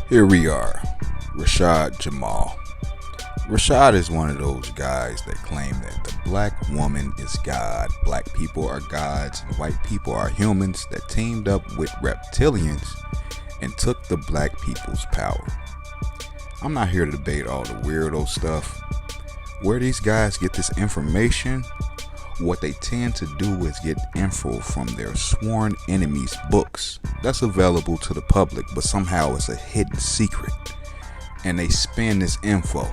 Here we are, Rashad Jamal. Rashad is one of those guys that claim that the black woman is God, black people are gods, and white people are humans that teamed up with reptilians and took the black people's power. I'm not here to debate all the weirdo stuff. Where these guys get this information, what they tend to do is get info from their sworn enemies' books that's available to the public, but somehow it's a hidden secret, and they spin this info.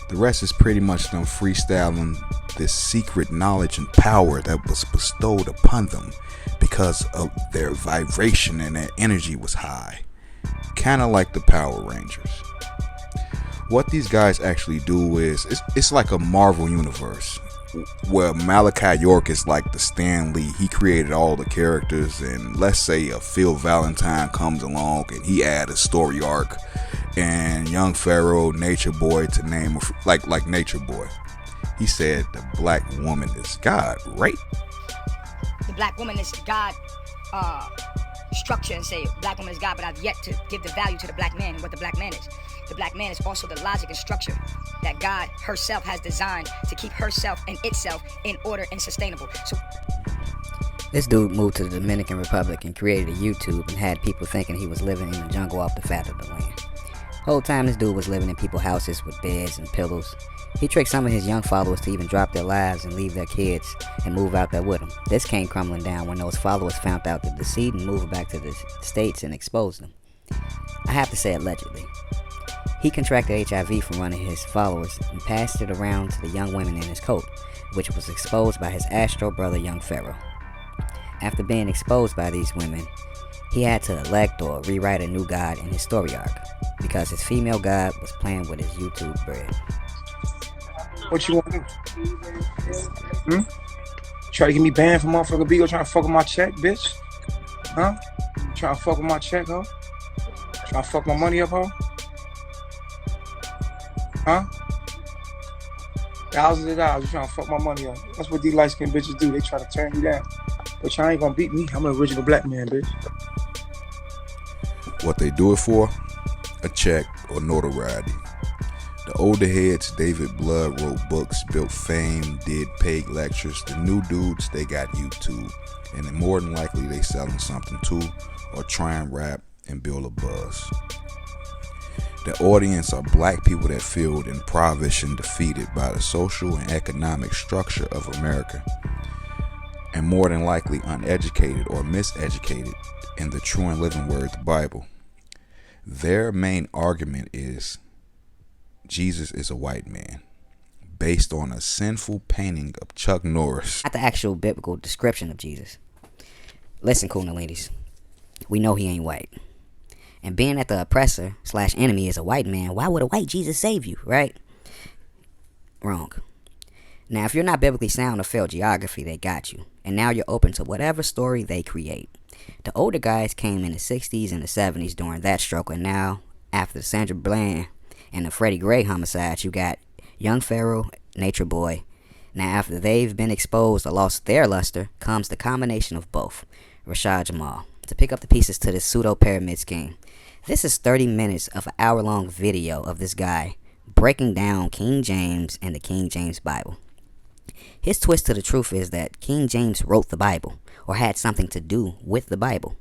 The rest is pretty much them freestyling this secret knowledge and power that was bestowed upon them because of their vibration and their energy was high. Kind of like the Power Rangers. What these guys actually do is, it's like a Marvel universe where Malachi York is like the Stan Lee. He created all the characters, and let's say a Phil Valentine comes along and he add a story arc, and Young Pharaoh, Nature Boy, to name like Nature Boy, he said the black woman is God, right? The black woman is God structure and say black woman is God, but I've yet to give the value to the black man and what the black man is. The black man is also the logic and structure that God herself has designed to keep herself and itself in order and sustainable. So this dude moved to the Dominican Republic and created a YouTube and had people thinking he was living in the jungle off the fat of the land. Whole time this dude was living in people's houses with beds and pillows. He tricked some of his young followers to even drop their lives and leave their kids and move out there with him. This came crumbling down when those followers found out the deceit and moved back to the States and exposed them. I have to say allegedly. He contracted HIV from one of his followers and passed it around to the young women in his coat, which was exposed by his astro brother Young Pharaoh. After being exposed by these women, he had to elect or rewrite a new god in his story arc, because his female god was playing with his YouTube bread. What you want to do? Try to get me banned from motherfucker Beagle trying to fuck with my check, bitch? Huh? Trying to fuck with my check, ho? Trying to fuck my money up, ho? Huh? Thousands of dollars, you trying to fuck my money up. That's what these light-skinned bitches do. They try to turn you down. But y'all ain't gonna beat me. I'm an original black man, bitch. What they do it for? A check or notoriety. The older heads, David Blood, wrote books, built fame, did paid lectures. The new dudes, they got YouTube. And then more than likely they selling something too, or try and rap and build a buzz. The audience are black people that feel impoverished and defeated by the social and economic structure of America, and more than likely uneducated or miseducated in the true and living word, the Bible. Their main argument is Jesus is a white man, based on a sinful painting of Chuck Norris. Not the actual biblical description of Jesus. Listen, coondalinis, we know he ain't white. And being that the oppressor / enemy is a white man, why would a white Jesus save you, right? Wrong. Now, if you're not biblically sound or failed geography, they got you. And now you're open to whatever story they create. The older guys came in the 60s and the 70s during that stroke, and now, after the Sandra Bland and the Freddie Gray homicides, you got Young Pharaoh, Nature Boy. Now, after they've been exposed or lost their luster, comes the combination of both, Rashad Jamal, to pick up the pieces to this pseudo-pyramid scheme. This is 30 minutes of an hour-long video of this guy breaking down King James and the King James Bible. His twist to the truth is that King James wrote the Bible, or had something to do with the Bible,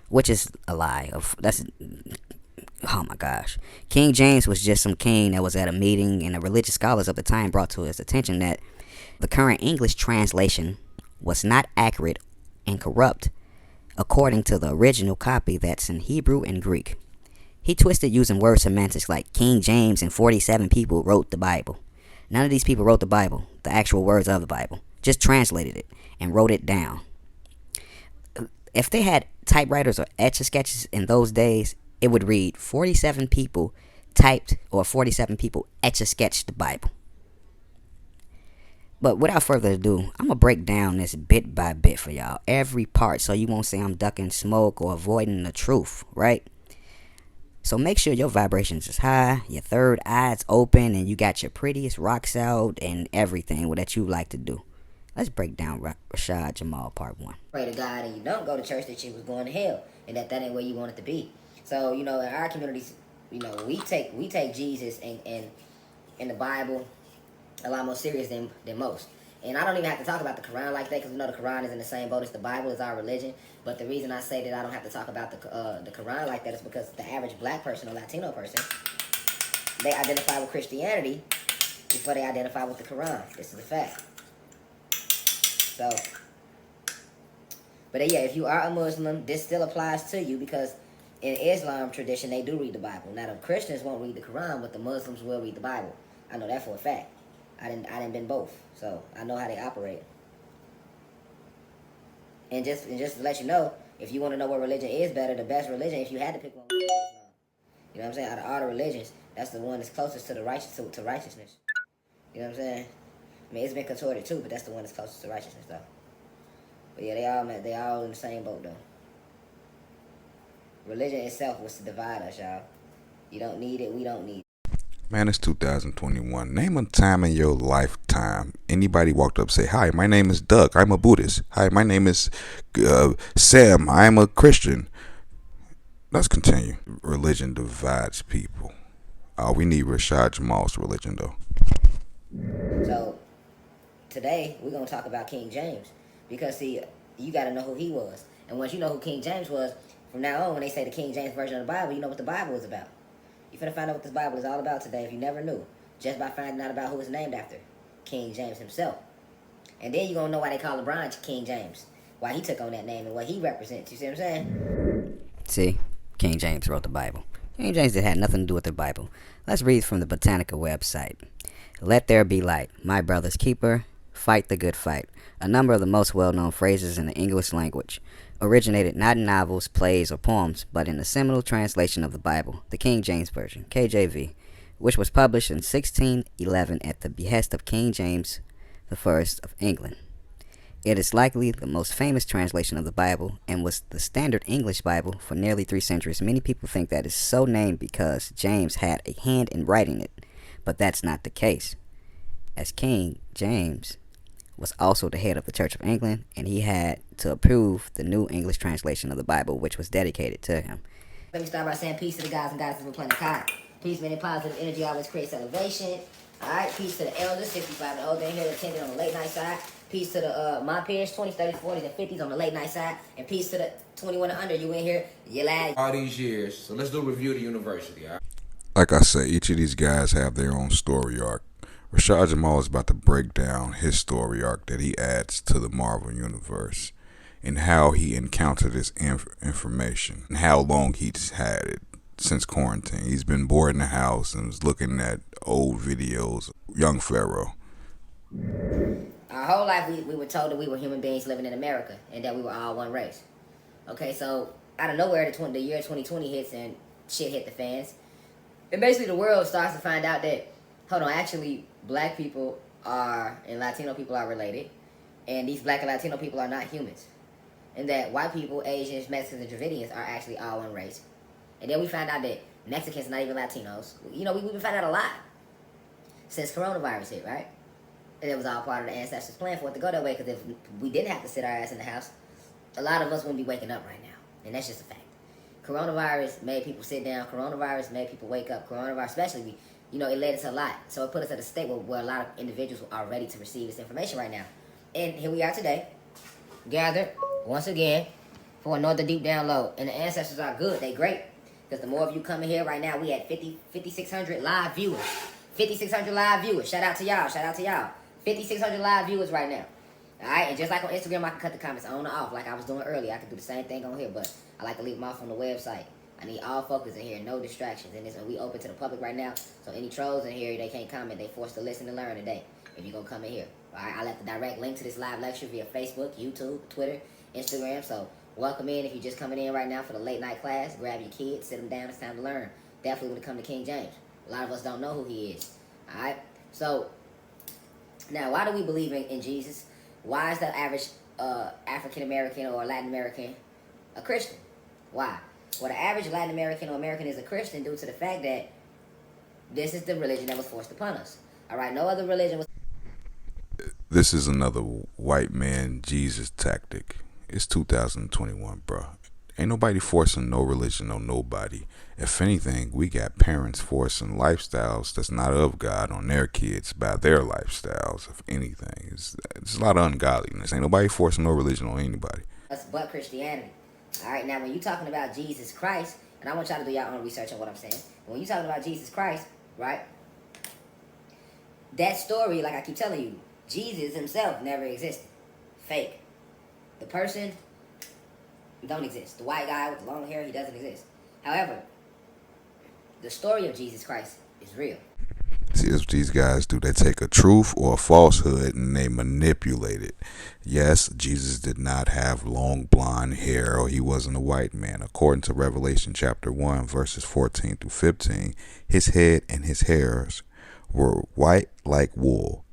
which is a lie. Oh my gosh. King James was just some king that was at a meeting, and the religious scholars of the time brought to his attention that the current English translation was not accurate and corrupt according to the original copy that's in Hebrew and Greek. He twisted using word semantics like King James and 47 people wrote the Bible. None of these people wrote the Bible, the actual words of the Bible, just translated it and wrote it down. If they had typewriters or etch-a-sketches in those days, it would read 47 people typed or 47 people etch-a-sketched the Bible. But without further ado, I'm going to break down this bit by bit for y'all, every part, so you won't say I'm ducking smoke or avoiding the truth, right? So make sure your vibrations is high, your third eye's open, and you got your prettiest rocks out and everything that you like to do. Let's break down Rashad Jamal part 1. Pray to God and you don't go to church, that you was going to hell, and that ain't where you want it to be. So, in our communities, we take Jesus and the Bible a lot more serious than most. And I don't even have to talk about the Quran like that, because we know the Quran is in the same boat as the Bible, is our religion. But the reason I say that I don't have to talk about the Quran like that is because the average black person or Latino person, they identify with Christianity before they identify with the Quran. This is a fact. So, but yeah, if you are a Muslim, this still applies to you, because in Islam tradition, they do read the Bible. Now, the Christians won't read the Quran, but the Muslims will read the Bible. I know that for a fact. I didn't been both, so I know how they operate. And just to let you know, if you want to know what religion is better, the best religion, if you had to pick one, would be Islam. You know what I'm saying? Out of all the religions, that's the one that's closest to the righteousness. You know what I'm saying? I mean, it's been contorted too, but that's the one that's closest to righteousness, though. But yeah, they all in the same boat, though. Religion itself was to divide us, y'all. You don't need it, we don't need it. Man, it's 2021. Name a time in your lifetime anybody walked up and say, "Hi, my name is Doug. I'm a Buddhist. Hi, my name is Sam. I'm a Christian." Let's continue. Religion divides people. We need Rashad Jamal's religion, though. So, today, we're going to talk about King James. Because, see, you got to know who he was. And once you know who King James was, from now on, when they say the King James Version of the Bible, you know what the Bible is about. You're finna find out what this Bible is all about today if you never knew. Just by finding out about who it's named after. King James himself. And then you're going to know why they call LeBron King James. Why he took on that name and what he represents. You see what I'm saying? See, King James wrote the Bible. King James had nothing to do with the Bible. Let's read from the Britannica website. "Let there be light, my brother's keeper, fight the good fight." A number of the most well-known phrases in the English language originated not in novels, plays, or poems, but in the seminal translation of the Bible, the King James Version, KJV, which was published in 1611 at the behest of King James I of England. It is likely the most famous translation of the Bible and was the standard English Bible for nearly 3 centuries. Many people think that it's so named because James had a hand in writing it, but that's not the case, as King James was also the head of the Church of England, and he had to approve the New English translation of the Bible, which was dedicated to him. Let me start by saying peace to the guys and goddesses of planet Kai. Peace, meaning positive energy always creates elevation. Alright, peace to the elders, 65 and older in here attending on the late night side. Peace to the my peers, 20s, 30s, 40s, and 50s on the late night side. And peace to the 21 and under, you in here, you lad. All these years, so let's do a review of the university, all right? Like I say, each of these guys have their own story arc. Rashad Jamal is about to break down his story arc that he adds to the Marvel Universe and how he encountered this information and how long he's had it since quarantine. He's been bored in the house and was looking at old videos. Young Pharaoh. Our whole life we were told that we were human beings living in America and that we were all one race. Okay, so out of nowhere, the year 2020 hits and shit hit the fans. And basically the world starts to find out that, hold on, actually black people and Latino people are related. And these black and Latino people are not humans. And that white people, Asians, Mexicans, and Dravidians are actually all one race. And then we found out that Mexicans are not even Latinos. You know, we've been finding out a lot since coronavirus hit, right? And it was all part of the ancestors' plan for it to go that way, because if we didn't have to sit our ass in the house, a lot of us wouldn't be waking up right now. And that's just a fact. Coronavirus made people sit down. Coronavirus made people wake up. Coronavirus, especially, it led us a lot. So it put us at a state where a lot of individuals are ready to receive this information right now. And here we are today, gathered once again for another deep download. And the ancestors are good. They great. Because the more of you coming here right now, we had 5,600 live viewers. 5,600 live viewers. Shout out to y'all. Shout out to y'all. 5,600 live viewers right now. Alright, and just like on Instagram, I can cut the comments on or off like I was doing earlier. I can do the same thing on here, but I like to leave them off on the website. I need all focus in here, no distractions. And we open to the public right now, so any trolls in here, they can't comment. They forced to listen and learn today if you're going to come in here. Alright, I left the direct link to this live lecture via Facebook, YouTube, Twitter, Instagram. So welcome in if you're just coming in right now for the late night class. Grab your kids, sit them down. It's time to learn. Definitely when it comes to King James. A lot of us don't know who he is. Alright, so now why do we believe in Jesus? Why is the average African American or Latin American a Christian? Why? Well, the average Latin American or American is a Christian due to the fact that this is the religion that was forced upon us. All right, no other religion was. This is another white man Jesus tactic. It's 2021, bro. Ain't nobody forcing no religion on nobody. If anything, we got parents forcing lifestyles that's not of God on their kids by their lifestyles. If anything, it's a lot of ungodliness. Ain't nobody forcing no religion on anybody. That's but Christianity. All right, now when you talking about Jesus Christ, and I want y'all to do your own research on what I'm saying. When you talking about Jesus Christ, right? That story, like I keep telling you, Jesus himself never existed. Fake. The person don't exist. The white guy with the long hair, he doesn't exist. However, the story of Jesus Christ is real. See, that's what these guys do. They take a truth or a falsehood and they manipulate it. Yes, Jesus did not have long blonde hair, or he wasn't a white man. According to Revelation chapter 1, verses 14 through 15, his head and his hairs were white like wool,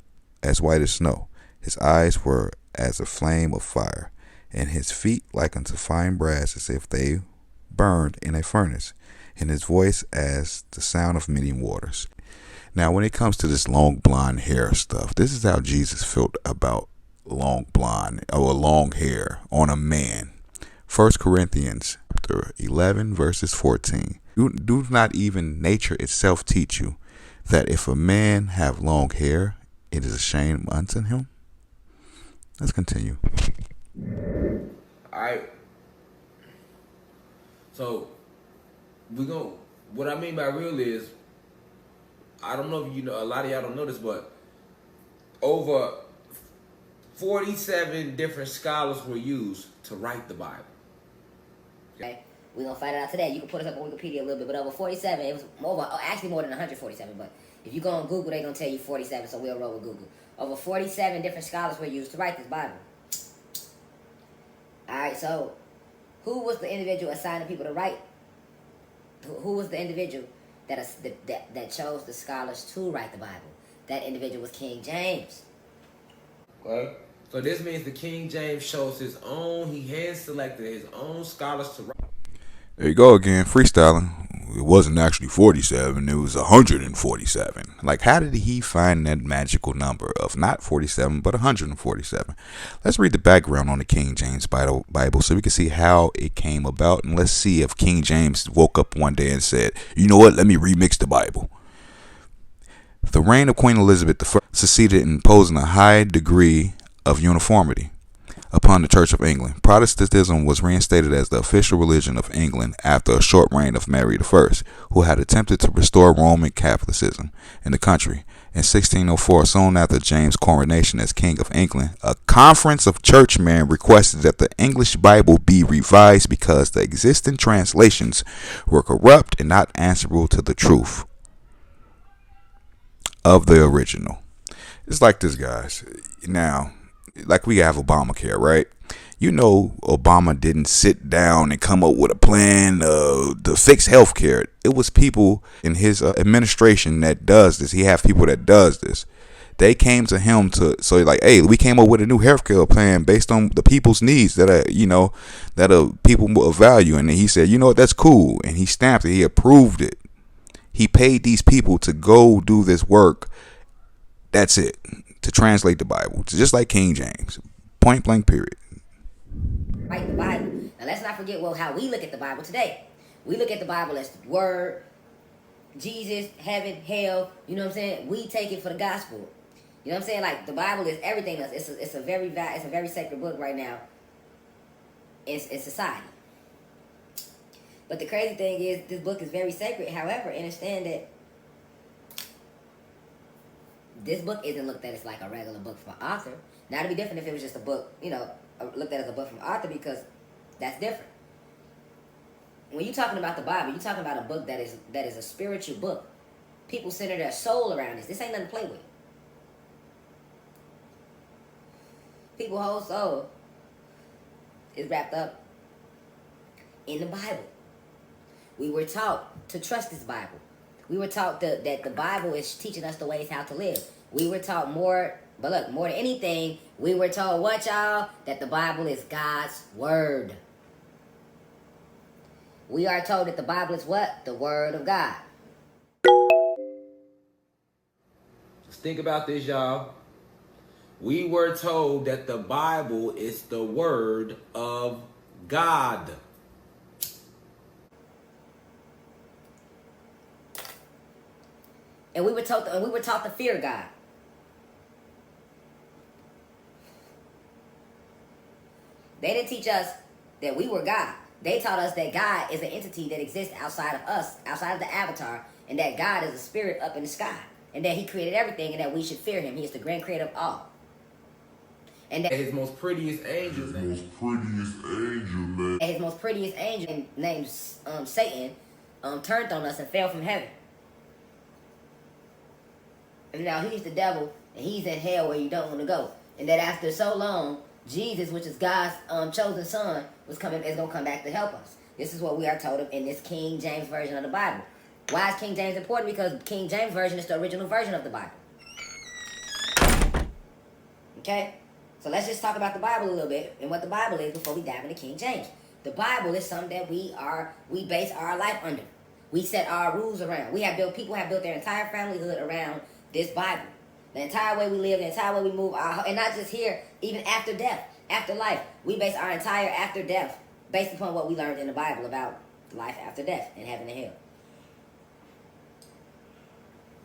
as white as snow. His eyes were as a flame of fire, and his feet like unto fine brass, as if they burned in a furnace, and his voice as the sound of many waters. Now, when it comes to this long blonde hair stuff, this is how Jesus felt about long blonde or long hair on a man. 1 Corinthians chapter 11, verses 14. Do not even nature itself teach you that if a man have long hair, it is a shame unto him? Let's continue. All right. So, what I mean by real is, I don't know if you know, a lot of y'all don't know this, but over 47 different scholars were used to write the Bible. Okay, we're gonna find it out today. You can put it up on Wikipedia a little bit, but over 47, it was actually more than 147. But if you go on Google, they're gonna tell you 47, so we'll roll with Google. Over 47 different scholars were used to write this Bible. All right, so who was the individual assigning people to write? Who was the individual that chose the scholars to write the Bible? That individual was King James. Okay. So this means the King James chose his own, he hand selected his own scholars to write. There you go again, freestyling. It wasn't actually 47, it was 147. Like, how did he find that magical number of not 47, but 147? Let's read the background on the King James Bible so we can see how it came about. And let's see if King James woke up one day and said, you know what, let me remix the Bible. The reign of Queen Elizabeth I succeeded in imposing a high degree of uniformity upon the Church of England. Protestantism was reinstated as the official religion of England after a short reign of Mary I, who had attempted to restore Roman Catholicism in the country. In 1604, soon after James' coronation as King of England, a conference of churchmen requested that the English Bible be revised because the existing translations were corrupt and not answerable to the truth of the original. It's like this, guys. Now, like we have Obamacare, right? You know, Obama didn't sit down and come up with a plan to fix healthcare. It was people in his administration that does this. He have people that does this. They came to him so like, hey, we came up with a new healthcare plan based on the people's needs that are people of value. And then he said, you know what, that's cool. And he stamped it. He approved it. He paid these people to go do this work. That's it. To translate the Bible, just like King James, point blank, period. Write the Bible. Now let's not forget how we look at the Bible today. We look at the Bible as the Word, Jesus, heaven, hell. You know what I'm saying? We take it for the gospel. You know what I'm saying? Like, the Bible is everything else. It's a very sacred book right now in society. But the crazy thing is, this book is very sacred. However, understand that this book isn't looked at as like a regular book from an author. Now, it'd be different if it was just a book, looked at as a book from an author, because that's different. When you're talking about the Bible, you're talking about a book that is a spiritual book. People center their soul around this. This ain't nothing to play with. People's whole soul is wrapped up in the Bible. We were taught to trust this Bible. We were taught that the Bible is teaching us the ways how to live. We were taught more than anything, we were told what, y'all? That the Bible is God's word. We are told that the Bible is what? The word of God. Just think about this, y'all. We were told that the Bible is the word of God. And we were taught to fear God. They didn't teach us that we were God. They taught us that God is an entity that exists outside of us, outside of the avatar, and that God is a spirit up in the sky, and that he created everything, and that we should fear him. He is the grand creator of all. And that his most prettiest angel, his most prettiest angel named Satan turned on us and fell from heaven. And now he's the devil, and he's in hell where you don't want to go. And that after so long, Jesus, which is God's chosen son, is going to come back to help us. This is what we are told in this King James Version of the Bible. Why is King James important? Because King James Version is the original version of the Bible. Okay? So let's just talk about the Bible a little bit and what the Bible is before we dive into King James. The Bible is something that we base our life under. We set our rules around. People have built their entire familyhood around this Bible. The entire way we live, the entire way we move, and not just here, even after death, after life. We base our entire after death based upon what we learned in the Bible about life after death and heaven and hell.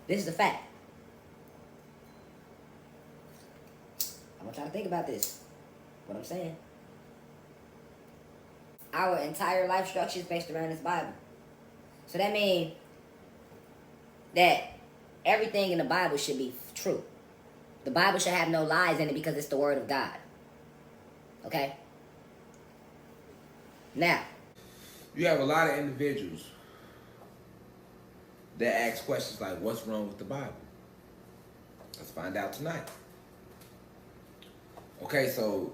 This is a fact. I want y'all to think about this. What I'm saying. Our entire life structure is based around this Bible. So that means that everything in the Bible should be true. The Bible should have no lies in it because it's the word of God. Okay? Now, you have a lot of individuals that ask questions like, what's wrong with the Bible? Let's find out tonight. Okay, so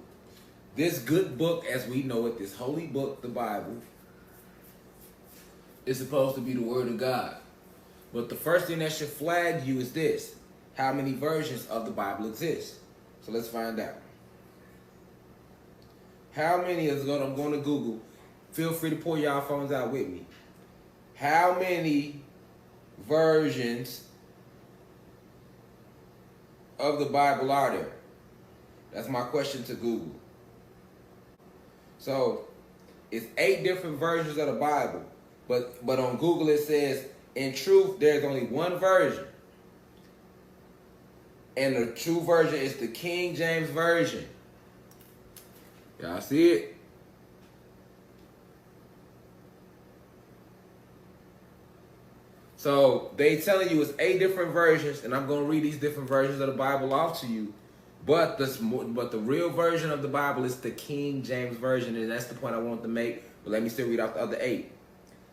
this good book, as we know it, this holy book, the Bible, is supposed to be the word of God. But the first thing that should flag you is this: how many versions of the Bible exist? So let's find out. How many is what I'm going to Google. Feel free to pull y'all phones out with me. How many versions of the Bible are there? That's my question to Google. So it's 8 different versions of the Bible, but on Google it says, in truth, there's only one version. And the true version is the King James Version. Y'all see it? So they telling you it's 8 different versions, and I'm going to read these different versions of the Bible off to you. But the real version of the Bible is the King James Version, and that's the point I want to make. But let me still read off the other 8.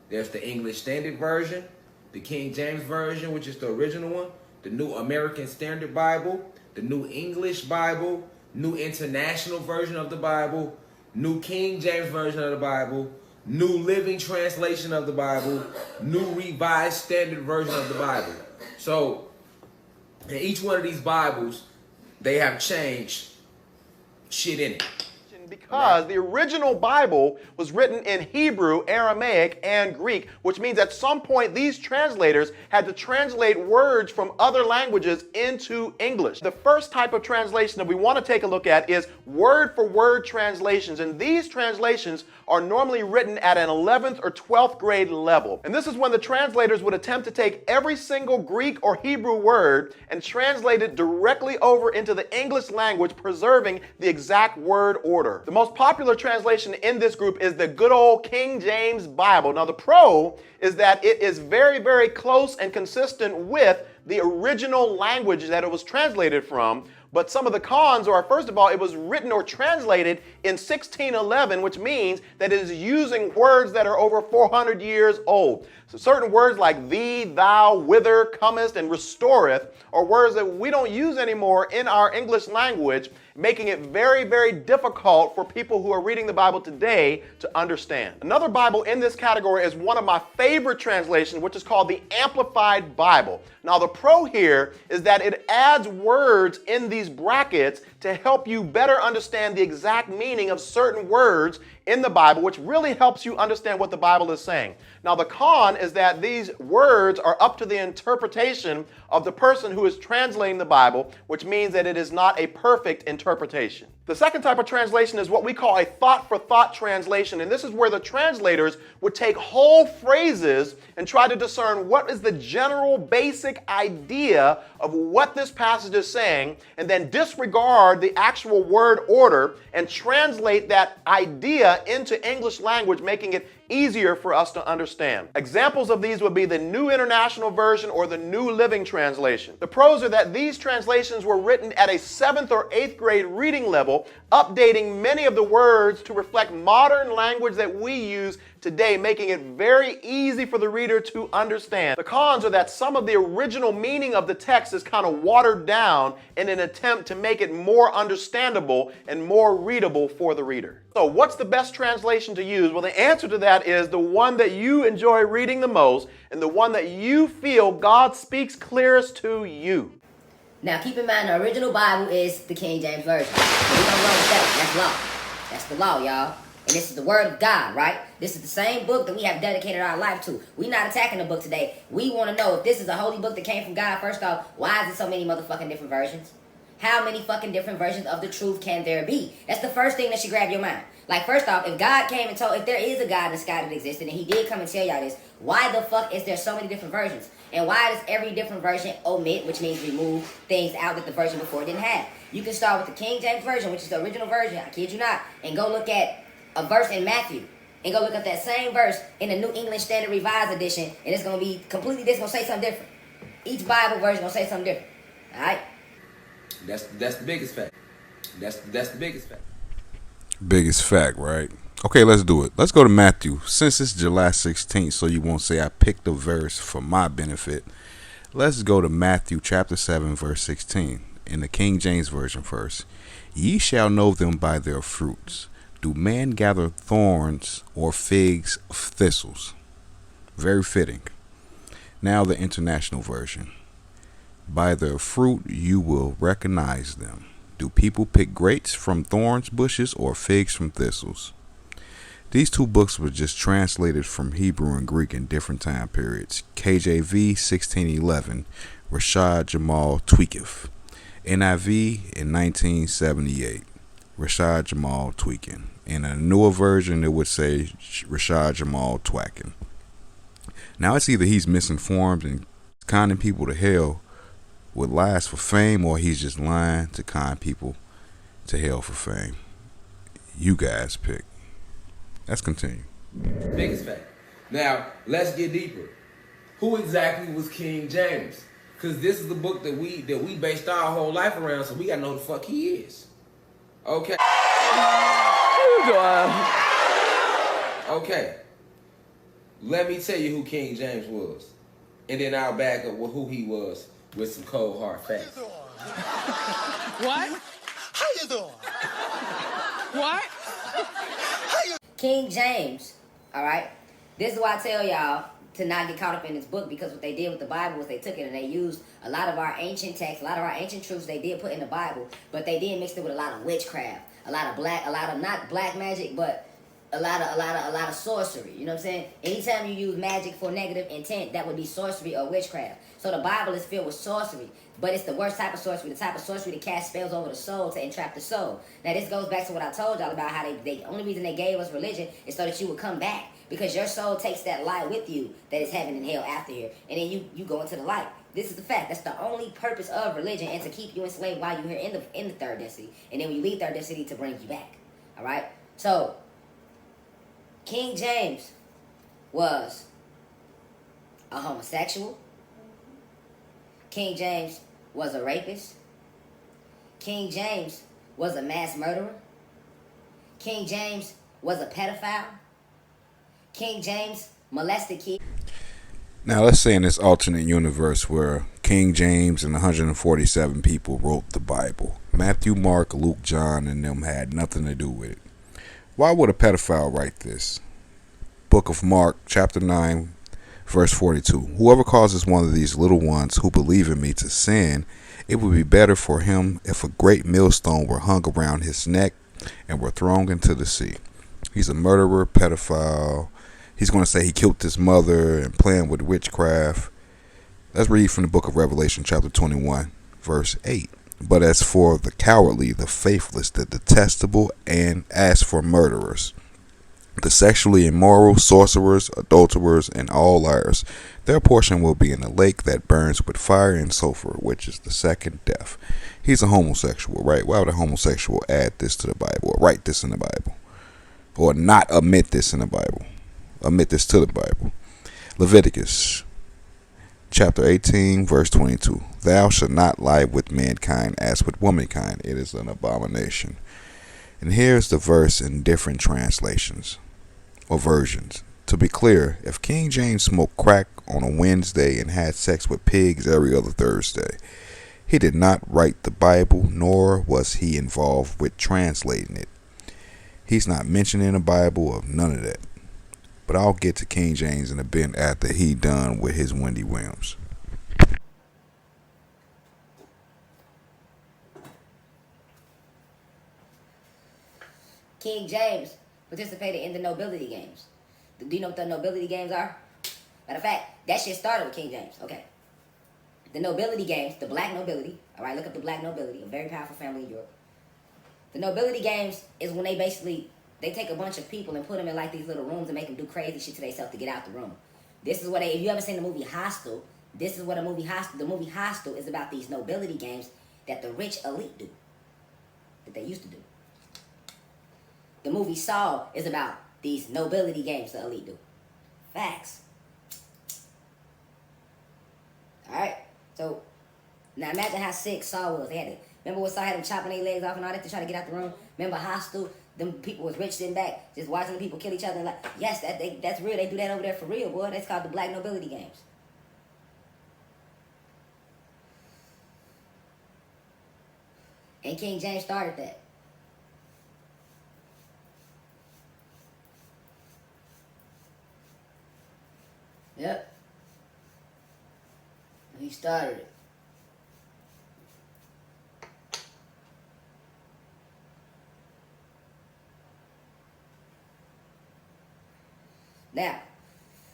There's the English Standard Version, the King James Version, which is the original one, the New American Standard Bible, the New English Bible, New International Version of the Bible, New King James Version of the Bible, New Living Translation of the Bible, New Revised Standard Version of the Bible. So in each one of these Bibles, they have changed shit in it. Because the original Bible was written in Hebrew, Aramaic, and Greek, which means at some point these translators had to translate words from other languages into English. The first type of translation that we want to take a look at is word-for-word translations, and these translations are normally written at an 11th or 12th grade level. And this is when the translators would attempt to take every single Greek or Hebrew word and translate it directly over into the English language, preserving the exact word order. The most popular translation in this group is the good old King James Bible. Now, the pro is that it is very, very close and consistent with the original language that it was translated from. But some of the cons are, first of all, it was written or translated in 1611, which means that it is using words that are over 400 years old. So certain words like thee, thou, whither, comest, and restoreth are words that we don't use anymore in our English language, making it very, very difficult for people who are reading the Bible today to understand. Another Bible in this category is one of my favorite translations, which is called the Amplified Bible. Now, the pro here is that it adds words in these brackets to help you better understand the exact meaning of certain words in the Bible, which really helps you understand what the Bible is saying. Now, the con is that these words are up to the interpretation of the person who is translating the Bible, which means that it is not a perfect interpretation. The second type of translation is what we call a thought-for-thought translation, and this is where the translators would take whole phrases and try to discern what is the general basic idea of what this passage is saying, and then disregard the actual word order and translate that idea into English language, making it easier for us to understand. Examples of these would be the New International Version or the New Living Translation. The pros are that these translations were written at a 7th or 8th grade reading level, updating many of the words to reflect modern language that we use today, making it very easy for the reader to understand. The cons are that some of the original meaning of the text is kind of watered down in an attempt to make it more understandable and more readable for the reader. So what's the best translation to use? Well, the answer to that is the one that you enjoy reading the most and the one that you feel God speaks clearest to you. Now, keep in mind, the original Bible is the King James Version. We don't wrong with that. That's law. That's the law, y'all. And this is the Word of God, right? This is the same book that we have dedicated our life to. We're not attacking the book today. We want to know if this is a holy book that came from God. First off, why is it so many motherfucking different versions? How many fucking different versions of the truth can there be? That's the first thing that should grab your mind. Like, first off, if God came and told, if there is a God in the sky that existed, and he did come and tell y'all this, why the fuck is there so many different versions? And why does every different version omit, which means remove, things out that the version before didn't have? You can start with the King James Version, which is the original version, I kid you not, and go look at a verse in Matthew, and go look at that same verse in the New English Standard Revised Edition, and it's going to be completely, it's going to say something different. Each Bible version is going to say something different. All right? That's the biggest fact. That's the biggest fact. Biggest fact, right? Okay, let's do it. Let's go to Matthew. Since it's July 16th, so you won't say I picked a verse for my benefit, let's go to Matthew chapter 7, verse 16. In the King James Version first. Ye shall know them by their fruits. Do men gather thorns or figs of thistles? Very fitting. Now the International Version. By their fruit you will recognize them. Do people pick grapes from thorns bushes or figs from thistles? These two books were just translated from Hebrew and Greek in different time periods. KJV 1611, Rashad Jamal tweaketh. NIV in 1978, Rashad Jamal tweaking. In a newer version, it would say Rashad Jamal twacking. Now it's either he's misinformed and conning people to hell with lies for fame, or he's just lying to con people to hell for fame. You guys pick. Let's continue. Biggest fact. Now, let's get deeper. Who exactly was King James? Because this is the book that we based our whole life around, so we got to know who the fuck he is. Okay. Okay. Let me tell you who King James was. And then I'll back up with who he was with some cold hard facts. What? How you doing? What? King James, all right? This is why I tell y'all to not get caught up in this book, because what they did with the Bible was they took it and they used a lot of our ancient texts, a lot of our ancient truths they did put in the Bible, but they did mix it with a lot of witchcraft, a lot of not black magic, but a lot of sorcery. You know what I'm saying? Anytime you use magic for negative intent, that would be sorcery or witchcraft. So the Bible is filled with sorcery, but it's the worst type of sorcery, the type of sorcery that casts spells over the soul to entrap the soul. Now this goes back to what I told y'all about how the only reason they gave us religion is so that you would come back, because your soul takes that light with you that is heaven and hell after here, and then you go into the light. This is the fact. That's the only purpose of religion, and to keep you enslaved while you're here in the third density, and then when you leave third density to bring you back. All right. So King James was a homosexual. King James was a rapist. King James was a mass murderer. King James was a pedophile. King James molested kids. Now let's say in this alternate universe where King James and 147 people wrote the Bible. Matthew, Mark, Luke, John, and them had nothing to do with it. Why would a pedophile write this? Book of Mark, chapter 9, verse 42. Whoever causes one of these little ones who believe in me to sin, it would be better for him if a great millstone were hung around his neck and were thrown into the sea. He's a murderer, pedophile. He's going to say he killed his mother and playing with witchcraft. Let's read from the book of Revelation, chapter 21, verse 8. But as for the cowardly, the faithless, the detestable, and as for murderers, the sexually immoral, sorcerers, adulterers, and all liars, their portion will be in a lake that burns with fire and sulfur, which is the second death. He's a homosexual, right? Why would a homosexual add this to the Bible, or write this in the Bible, or not omit this in the Bible? Omit this to the Bible. Leviticus chapter 18, verse 22. Thou shalt not lie with mankind as with womankind. It is an abomination. And here's the verse in different translations or versions. To be clear, if King James smoked crack on a Wednesday and had sex with pigs every other Thursday, he did not write the Bible, nor was he involved with translating it. He's not mentioned in the Bible or none of that. But I'll get to King James in a bit after he done with his Wendy Williams. King James participated in the Nobility games. Do you know what the Nobility games are? Matter of fact, that shit started with King James. Okay. The Nobility games, the Black Nobility. All right, look up the Black Nobility, a very powerful family in Europe. The Nobility games is when they take a bunch of people and put them in like these little rooms and make them do crazy shit to themselves to get out the room. This is what if you haven't seen the movie Hostel, this is what the movie Hostel is about, these nobility games that the rich elite do. That they used to do. The movie Saw is about these nobility games the elite do. Facts. Alright? So, now imagine how sick Saw was. They had to, remember when Saw had them chopping their legs off and all that to try to get out the room? Remember Hostel? Them people was rich sitting back, just watching the people kill each other. And like, yes, that's real. They do that over there for real, boy. That's called the Black Nobility Games. And King James started that. Yep. He started it. Now,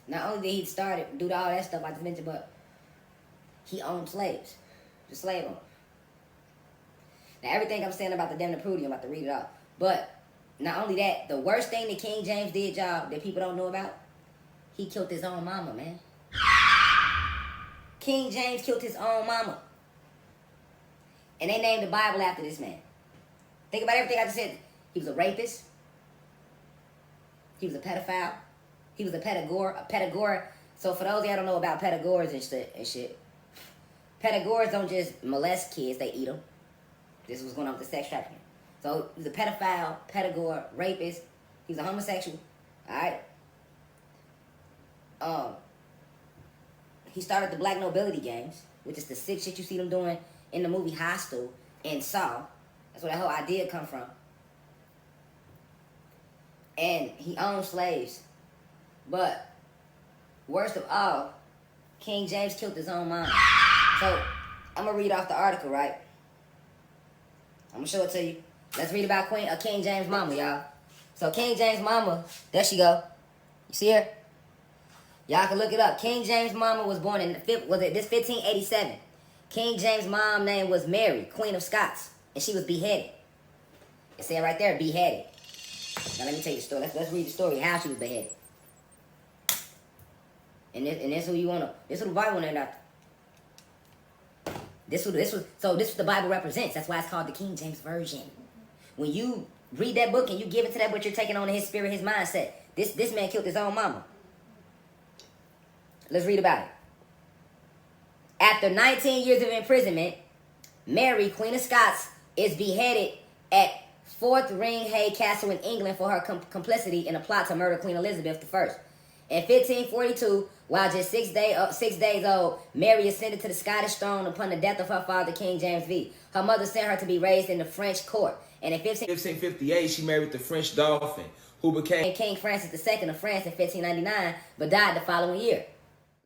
not only did he do all that stuff I just mentioned, but he owned slaves. The slave owner. Now, everything I'm saying about the damn Prudie, I'm about to read it off. But, not only that, the worst thing that King James did, y'all, that people don't know about, he killed his own mama, man. King James killed his own mama. And they named the Bible after this man. Think about everything I just said. He was a rapist. He was a pedophile. He was a pedagore. So for those of y'all don't know about pedagores and shit, pedagores don't just molest kids, they eat them. This was going on with the sex trafficking. So he was a pedophile, pedagore, rapist. He was a homosexual. Alright? He started the Black Nobility Games, which is the sick shit you see them doing in the movie Hostel and Saw. That's where that whole idea come from. And he owned slaves. But, worst of all, King James killed his own mom. So, I'm going to read off the article, right? I'm going to show it to you. Let's read about King James' mama, y'all. So, King James' mama, there she go. You see her? Y'all can look it up. King James' mama was born in, 1587. King James' mom's name was Mary, Queen of Scots. And she was beheaded. It said right there, beheaded. Now, let me tell you the story. Let's read the story, how she was beheaded. And this who you wanna. This is what the Bible named after. This is what the Bible represents. That's why it's called the King James Version. When you read that book and you give it to that book, you're taking on his spirit, his mindset. This man killed his own mama. Let's read about it. After 19 years of imprisonment, Mary, Queen of Scots, is beheaded at Fort Ringhay Castle in England for her complicity in a plot to murder Queen Elizabeth I. In 1542, while just 6 days old, Mary ascended to the Scottish throne upon the death of her father, King James V. Her mother sent her to be raised in the French court. And in 1558, she married the French Dauphin, who became King Francis II of France in 1599, but died the following year.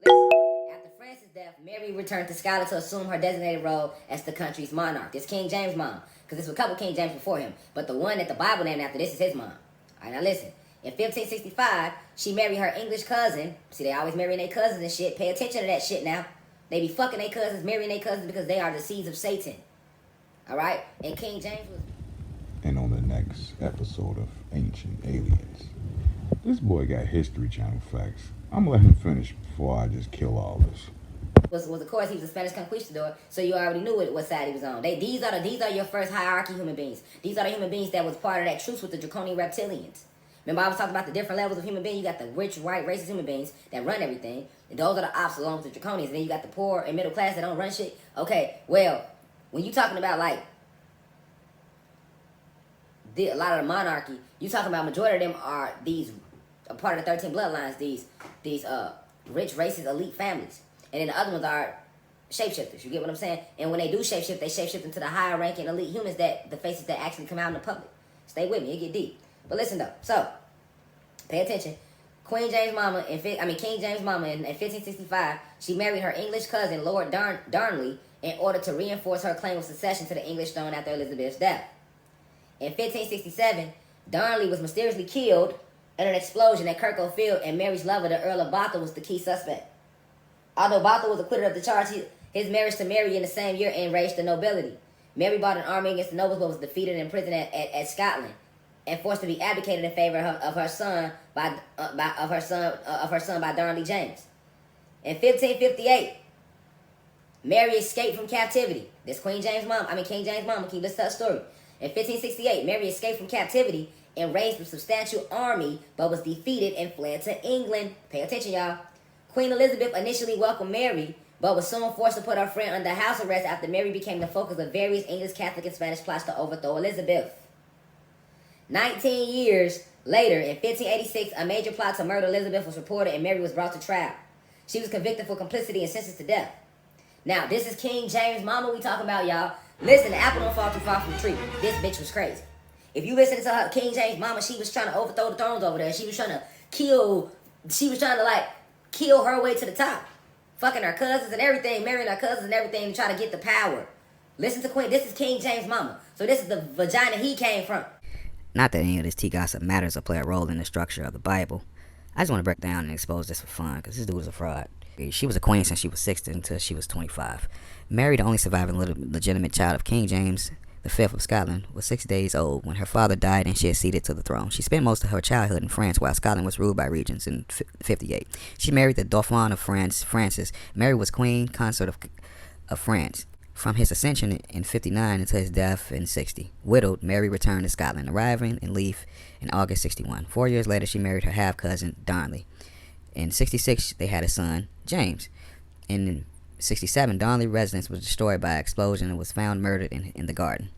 After Francis' death, Mary returned to Scotland to assume her designated role as the country's monarch. This King James' mom, because there's a couple King James before him, but the one that the Bible named after, this is his mom. All right, now listen. In 1565, she married her English cousin. See, they always marrying their cousins and shit. Pay attention to that shit now. They be fucking their cousins, marrying their cousins because they are the seeds of Satan. Alright? And King James was... And on the next episode of Ancient Aliens, this boy got History Channel facts. I'm gonna let him finish before I just kill all this. Was of course he was a Spanish conquistador, so you already knew what side he was on. These are your first hierarchy human beings. These are the human beings that was part of that truce with the draconian reptilians. Remember I was talking about the different levels of human beings. You got the rich, white, racist human beings that run everything. And those are the ops along with the draconians. And then you got the poor and middle class that don't run shit. Okay, well, when you talking about like a lot of the monarchy, you talking about majority of them are a part of the 13 bloodlines, these rich, racist, elite families. And then the other ones are shapeshifters. You get what I'm saying? And when they do shapeshift, they shapeshift into the higher ranking elite humans that the faces that actually come out in the public. Stay with me, it get deep. But listen though, so pay attention. King James' mama in 1565, she married her English cousin Lord Darnley in order to reinforce her claim of succession to the English throne after Elizabeth's death. In 1567, Darnley was mysteriously killed in an explosion at Kirkhope Field, and Mary's lover, the Earl of Bothwell, was the key suspect. Although Bothwell was acquitted of the charge, his marriage to Mary in the same year enraged the nobility. Mary brought an army against the nobles, but was defeated in prison at Scotland, and forced to be abdicated in favor of her son by Darnley James. In 1558, Mary escaped from captivity. This King James' mama, keep listening to her story. In 1568, Mary escaped from captivity and raised a substantial army, but was defeated and fled to England. Pay attention, y'all. Queen Elizabeth initially welcomed Mary, but was soon forced to put her friend under house arrest after Mary became the focus of various English, Catholic, and Spanish plots to overthrow Elizabeth. 19 years later, in 1586, a major plot to murder Elizabeth was reported and Mary was brought to trial. She was convicted for complicity and sentenced to death. Now, this is King James' mama we talking about, y'all. Listen, the apple don't fall too far from the tree. This bitch was crazy. If you listen to her, King James' mama, she was trying to overthrow the thrones over there. She was trying to kill her way to the top. Fucking her cousins and everything, marrying her cousins and everything to try to get the power. Listen to Queen. This is King James' mama. So this is the vagina he came from. Not that any of this tea gossip matters or play a role in the structure of the Bible. I just want to break down and expose this for fun, because this dude is a fraud. She was a queen since she was 16 until she was 25. Mary, the only surviving legitimate child of King James V of Scotland, was 6 days old when her father died and she acceded to the throne. She spent most of her childhood in France while Scotland was ruled by regents in 58. She married the Dauphin of France, Francis. Mary was queen consort of France from his ascension in 59 until his death in 60. Widowed, Mary returned to Scotland, arriving in Leith in August 61. 4 years later, she married her half-cousin, Darnley. In 66, they had a son, James. In 67, Darnley's residence was destroyed by an explosion and was found murdered in the garden.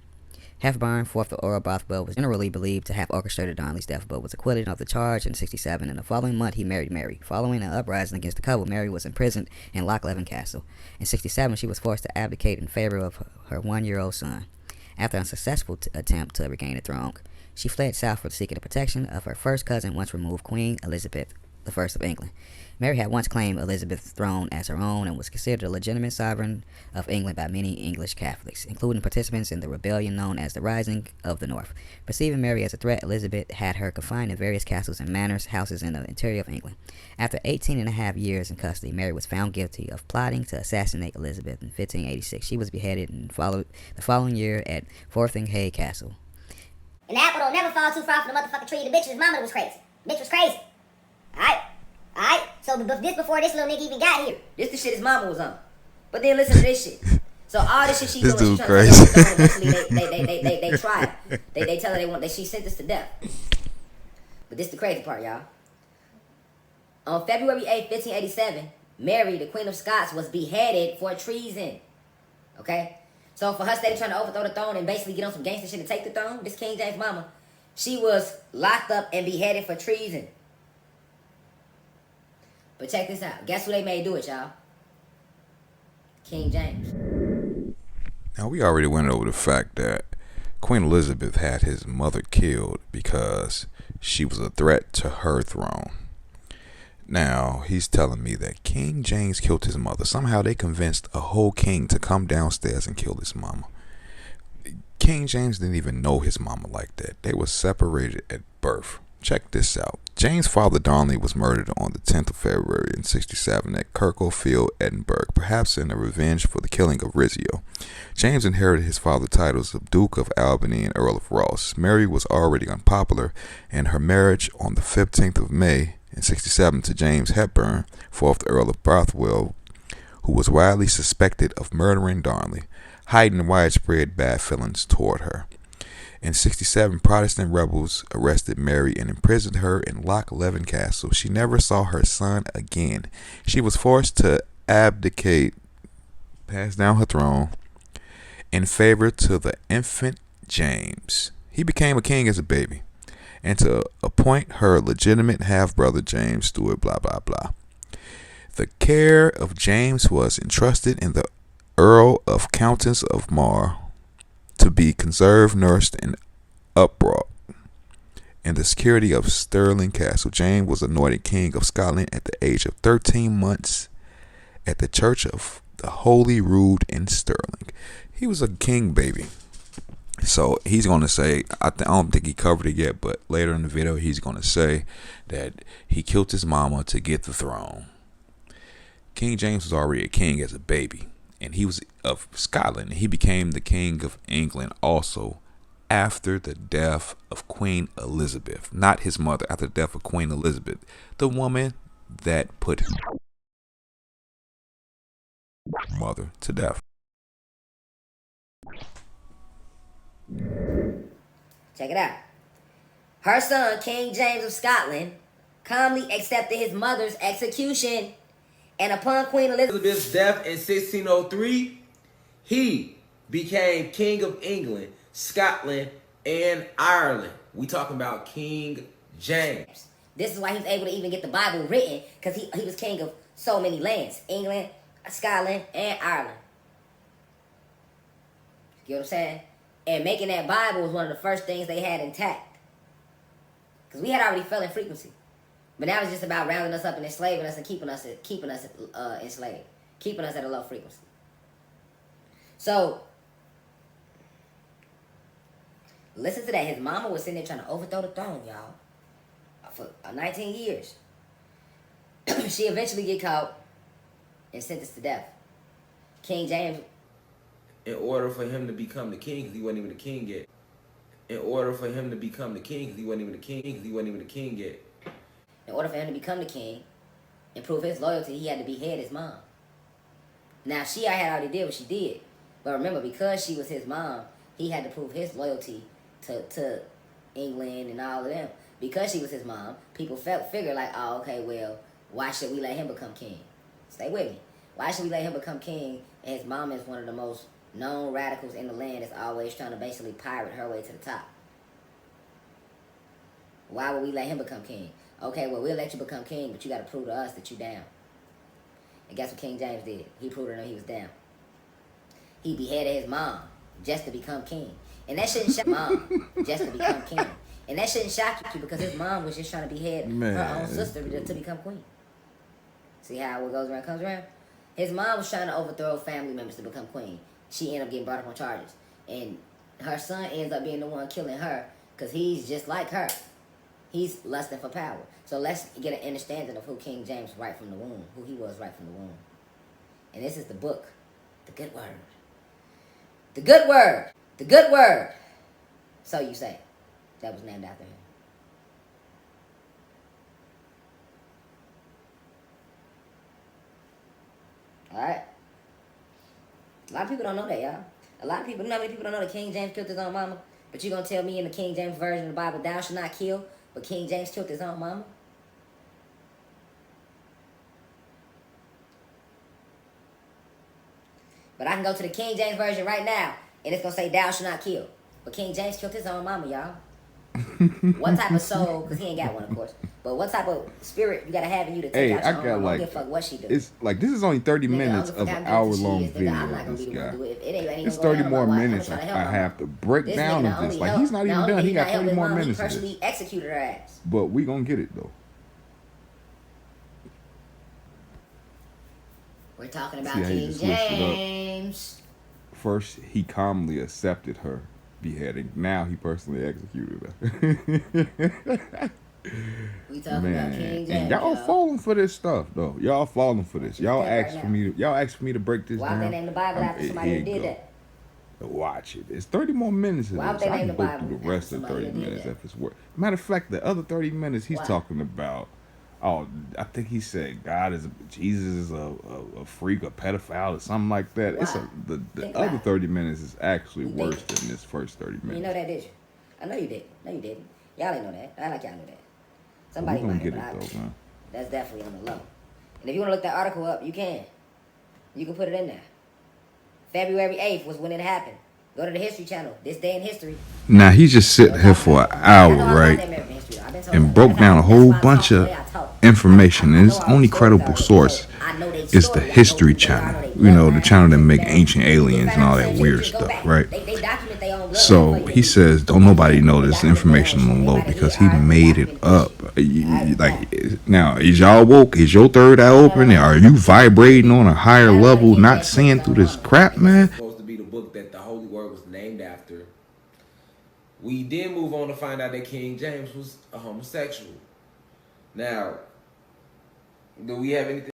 Hepburn, fourth of Earl Bothwell, was generally believed to have orchestrated Darnley's death, but was acquitted of the charge in 67. In the following month, he married Mary. Following an uprising against the couple, Mary was imprisoned in Lochleven Castle. In 67, she was forced to abdicate in favor of her one-year-old son. After an unsuccessful attempt to regain the throne, she fled southward seeking the protection of her first cousin, once removed Queen Elizabeth I of England. Mary had once claimed Elizabeth's throne as her own and was considered a legitimate sovereign of England by many English Catholics, including participants in the rebellion known as the Rising of the North. Perceiving Mary as a threat, Elizabeth had her confined in various castles and manors, houses in the interior of England. After 18 and a half years in custody, Mary was found guilty of plotting to assassinate Elizabeth in 1586. She was beheaded and followed the following year at Forthinghay Castle. And the apple don't never fall too far from the motherfucking tree. The bitch's mama was crazy. Bitch was crazy. Alright? So this before this little nigga even got here. This the shit his mama was on. But then listen to this shit. So all this shit she This doing, dude she crazy. trying to eventually they try her. They tell her they want that she sentenced to death. But this the crazy part, y'all. On February 8th, 1587, Mary, the Queen of Scots, was beheaded for treason. Okay? So for her steady trying to overthrow the throne and basically get on some gangster shit and take the throne, this King James mama, she was locked up and beheaded for treason. But check this out. Guess who they made do it, y'all? King James. Now, we already went over the fact that Queen Elizabeth had his mother killed because she was a threat to her throne. Now, he's telling me that King James killed his mother. Somehow they convinced a whole king to come downstairs and kill his mama. King James didn't even know his mama like that. They were separated at birth. Check this out. James' father Darnley was murdered on the 10th of February in 67 at Kirkle Field, Edinburgh, perhaps in a revenge for the killing of Rizzio. James inherited his father's titles of Duke of Albany and Earl of Ross. Mary was already unpopular, and her marriage on the 15th of May in 67 to James Hepburn, 4th Earl of Bothwell, who was widely suspected of murdering Darnley, hiding widespread bad feelings toward her. In 67, Protestant rebels arrested Mary and imprisoned her in Loch Leven Castle. She never saw her son again. She was forced to abdicate, pass down her throne, in favor to the infant James. He became a king as a baby, and to appoint her legitimate half-brother James Stuart, blah, blah, blah. The care of James was entrusted in the Earl of Countess of Mar to be conserved, nursed, and upbrought in the security of Stirling Castle. James was anointed King of Scotland at the age of 13 months at the Church of the Holy Rood in Stirling. He was a king baby. So he's going to say, I don't think he covered it yet, but later in the video he's going to say that he killed his mama to get the throne. King James was already a king as a baby, and he was of Scotland. He became the king of England also after the death of Queen Elizabeth. Not his mother, after the death of Queen Elizabeth, the woman that put his mother to death. Check it out. Her son, King James of Scotland, calmly accepted his mother's execution. And upon Queen Elizabeth's death in 1603, he became King of England, Scotland, and Ireland. We talking about King James. This is why he's able to even get the Bible written, because he was king of so many lands. England, Scotland, and Ireland. You know what I'm saying? And making that Bible was one of the first things they had intact. Because we had already fell in frequency. But now it's just about rounding us up and enslaving us and keeping us enslaved. Keeping us at a low frequency. So, listen to that. His mama was sitting there trying to overthrow the throne, y'all. For 19 years. She eventually get caught and sentenced to death. King James. In order for him to become the king, because he wasn't even the king yet. In order for him to become the king, because he wasn't even the king, because he wasn't even the king yet. In order for him to become the king and prove his loyalty, he had to behead his mom. Now, she had already did what she did. But remember, because she was his mom, he had to prove his loyalty to England and all of them. Because she was his mom, people figured like, oh, okay, well, why should we let him become king? Stay with me. Why should we let him become king? And his mom is one of the most known radicals in the land that's always trying to basically pirate her way to the top. Why would we let him become king? Okay, well, we'll let you become king, but you got to prove to us that you down. And guess what King James did? He proved to them he was down. He beheaded his mom just to become king. And that shouldn't shock mom just to become king. And that shouldn't shock you because his mom was just trying to behead her own sister to become queen. See how what goes around comes around? His mom was trying to overthrow family members to become queen. She ended up getting brought up on charges. And her son ends up being the one killing her because he's just like her. He's lusting for power. So let's get an understanding of who King James right from the womb, who he was right from the womb. And this is the book, The Good Word. The Good Word. The Good Word. So you say. That was named after him. Alright? A lot of people don't know that, y'all. A lot of people, you know how many people don't know that King James killed his own mama? But you gonna tell me in the King James version of the Bible, thou shalt not kill, but King James killed his own mama? But I can go to the King James version right now, and it's gonna say thou shalt not kill. But King James killed his own mama, y'all. What type of soul, because he ain't got one, of course, but what type of spirit you gotta have in you to take out your own mama? I don't give a fuck what she do. It's like, this is only 30 minutes of an hour-long video of this guy. It's 30 more minutes I have to break down of this. Like, he's not even done. He got 30 more minutes of this. Executed her ass. But we gonna get it, though. We're talking about King James. First, he calmly accepted her beheading. Now he personally executed her. We talking about Man, King James, and y'all falling for this stuff though. Y'all falling for this. Y'all Right asked now. for me. Y'all asked for me to break this Why down. would they name the Bible after somebody here who you did go. that? Watch it. It's 30 more minutes of Why would this. they I name can the go Bible through the after rest of the somebody 30 who did minutes that? if it's worth. Matter of fact, the other 30 minutes he's Why? talking about. Oh, I think he said Jesus is a freak, a pedophile, or something like that. It's Why? the Think other about it. 30 minutes is actually You worse think- than this first 30 minutes. You know that, did you? I know you did. No, you didn't. Y'all ain't know that. I like y'all knew that. But Somebody we gonna might, get but it though, man. that's definitely on the low. And if you want to look that article up, you can. You can put it in there. February 8th was when it happened. Go to the History Channel. This day in history. Now he's just sitting here for an hour, right? And broke down a whole bunch of information. And his only credible source is the History Channel. You know, the channel that make ancient aliens and all that weird stuff, right? So he says, don't nobody know this information on the low because he made it up. Like, now, is y'all woke? Is your third eye open? Are you vibrating on a higher level, not seeing through this crap, man? Supposed to be the book that the Holy Word was named after. We did move on to find out that King James was a homosexual. Now, do we have anything?